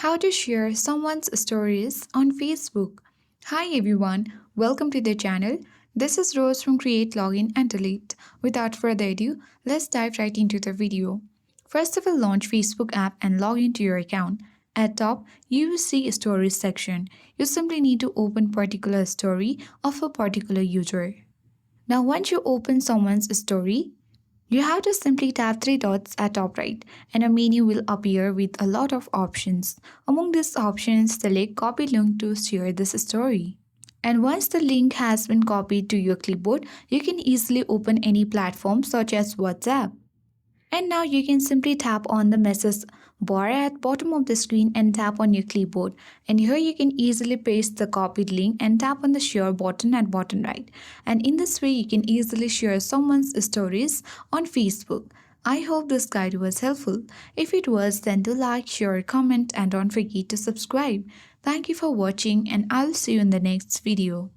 How to share someone's stories on Facebook. Hi everyone, welcome to the channel. This is Rose from Create Login and Delete. Without further ado, let's dive right into the video. First of all, launch Facebook app and log into your account. At top, you will see a stories section. You simply need to open particular story of a particular user. Now once you open someone's story, you have to simply tap three dots at top right and a menu will appear with a lot of options. Among these options, select copy link to share this story. And once the link has been copied to your clipboard, you can easily open any platform such as WhatsApp. And now you can simply tap on the message bar at bottom of the screen and tap on your clipboard. And here you can easily paste the copied link and tap on the share button at bottom right. And in this way you can easily share someone's stories on Facebook. I hope this guide was helpful. If it was, then do like, share, comment and don't forget to subscribe. Thank you for watching and I'll see you in the next video.